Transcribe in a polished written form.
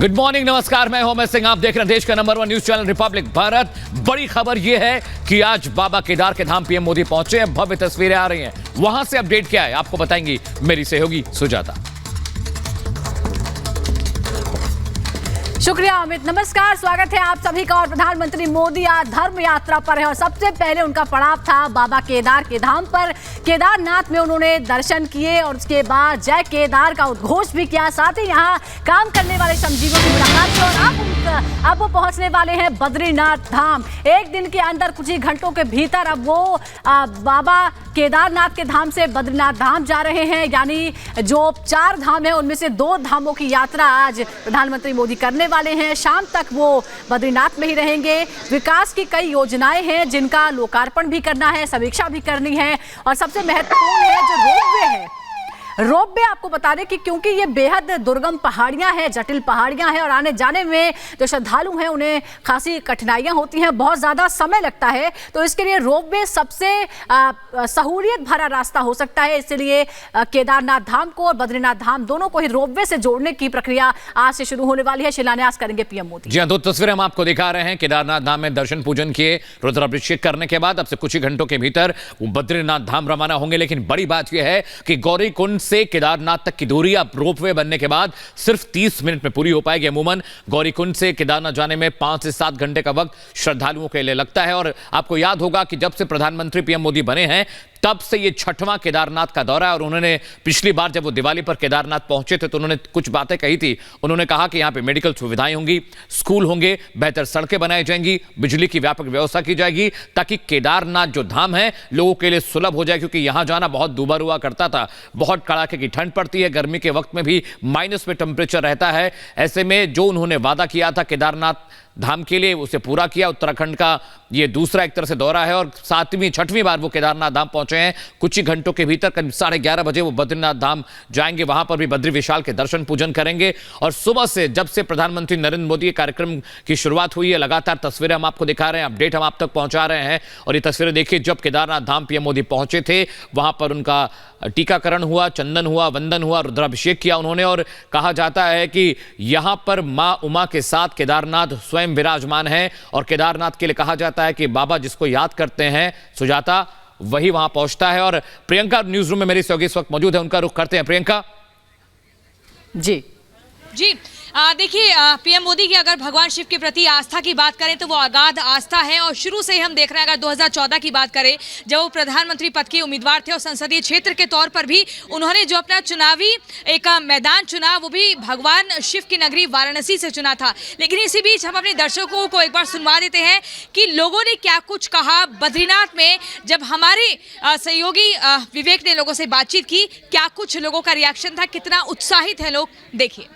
Good morning, नमस्कार। मैं हूं सिंह, आप देख रहे हैं देश का number 1 news channel Republic Bharat. बड़ी खबर यह है कि आज बाबा केदार के धाम पीएम मोदी पहुंचे हैं। भव्य तस्वीरें आ रही हैं, वहां से अपडेट क्या है आपको बताएंगी मेरी सहयोगी सुजाता। शुक्रिया अमित। नमस्कार, स्वागत है आप सभी का। और प्रधानमंत्री मोदी आज धर्म यात्रा पर है और सबसे पहले उनका पड़ाव था बाबा केदार के धाम पर। केदारनाथ में उन्होंने दर्शन किए और उसके बाद जय केदार का उद्घोष भी किया। साथ ही यहाँ काम करने वाले श्रमजीवियों की मुलाकात की और अब वो पहुंचने वाले हैं बद्रीनाथ धाम। एक दिन के अंदर कुछ ही घंटों के भीतर अब वो बाबा केदारनाथ के धाम से बद्रीनाथ धाम जा रहे हैं। यानी जो 4 धाम है उनमें से 2 धामों की यात्रा आज प्रधानमंत्री मोदी करने वाले हैं। शाम तक वो बद्रीनाथ में ही रहेंगे। विकास की कई योजनाएं हैं जिनका लोकार्पण भी करना है, समीक्षा भी करनी है और सबसे महत्वपूर्ण है जो रोपवे है। रोपवे आपको बता दें कि क्योंकि ये बेहद दुर्गम पहाड़ियां हैं, जटिल पहाड़ियां हैं और आने जाने में जो श्रद्धालु हैं उन्हें खासी कठिनाइयां होती हैं, बहुत ज़्यादा समय लगता है। तो इसके लिए रोपवे सबसे सहूलियत भरा रास्ता हो सकता है। इसलिए केदारनाथ धाम को और बद्रीनाथ धाम दोनों को ही रोपवे से जोड़ने की प्रक्रिया आज से शुरू होने वाली है। शिलान्यास करेंगे पीएम मोदी। जी हाँ, 2 तस्वीरें हम आपको दिखा रहे हैं। केदारनाथ धाम में दर्शन पूजन किए, रुद्राभिषेक करने के बाद अब से कुछ ही घंटों के भीतर वो बद्रीनाथ धाम रवाना होंगे। लेकिन बड़ी बात यह है कि गौरीकुंड से केदारनाथ तक की दूरी अब रोपवे बनने के बाद सिर्फ 30 मिनट में पूरी हो पाएगी। अमूमन गौरीकुंड से केदारनाथ जाने में 5 से 7 घंटे का वक्त श्रद्धालुओं के लिए लगता है। और आपको याद होगा कि जब से प्रधानमंत्री पीएम मोदी बने हैं तब से ये 6वां केदारनाथ का दौरा है। और उन्होंने पिछली बार जब वो दिवाली पर केदारनाथ पहुंचे थे तो उन्होंने कुछ बातें कही थी। उन्होंने कहा कि यहां पे मेडिकल सुविधाएं होंगी, स्कूल होंगे, बेहतर सड़कें बनाई जाएंगी, बिजली की व्यापक व्यवस्था की जाएगी ताकि केदारनाथ जो धाम है लोगों के लिए सुलभ हो जाए। क्योंकि यहां जाना बहुत दूभर हुआ करता था, बहुत कड़ाके की ठंड पड़ती है, गर्मी के वक्त में भी माइनस में टेम्परेचर रहता है। ऐसे में जो उन्होंने वादा किया था केदारनाथ धाम के लिए उसे पूरा किया। उत्तराखंड का ये दूसरा एक तरह से दौरा है और 7वीं 6वीं बार वो केदारनाथ धाम पहुंचे हैं। कुछ ही घंटों के भीतर करीब 11:30 बजे वो बद्रीनाथ धाम जाएंगे। वहां पर भी बद्री विशाल के दर्शन पूजन करेंगे। और सुबह से जब से प्रधानमंत्री नरेंद्र मोदी के कार्यक्रम की शुरुआत हुई है, लगातार तस्वीरें हम आपको दिखा रहे हैं, अपडेट हम आप तक पहुंचा रहे हैं। और ये तस्वीरें देखिए, जब केदारनाथ धाम पीएम मोदी पहुंचे थे वहां पर उनका टीकाकरण हुआ, चंदन हुआ, वंदन हुआ, रुद्राभिषेक किया उन्होंने। और कहा जाता है कि यहां पर मां उमा के साथ केदारनाथ स्वयं विराजमान है। और केदारनाथ के लिए कहा जाता है कि बाबा जिसको याद करते हैं सुजाता वही वहां पहुंचता है। और प्रियंका न्यूज रूम में मेरी सहयोगी इस वक्त मौजूद है, उनका रुख करते हैं। प्रियंका जी देखिए, पीएम मोदी की अगर भगवान शिव के प्रति आस्था की बात करें तो वो अगाध आस्था है। और शुरू से ही हम देख रहे हैं, अगर 2014 की बात करें जब वो प्रधानमंत्री पद के उम्मीदवार थे और संसदीय क्षेत्र के तौर पर भी उन्होंने जो अपना चुनावी एक मैदान चुना वो भी भगवान शिव की नगरी वाराणसी से चुना था। लेकिन इसी बीच हम अपने दर्शकों को एक बार सुनवा देते हैं कि लोगों ने क्या कुछ कहा बद्रीनाथ में। जब हमारे सहयोगी विवेक ने लोगों से बातचीत की, क्या कुछ लोगों का रिएक्शन था, कितना उत्साहित है लोग, देखिए।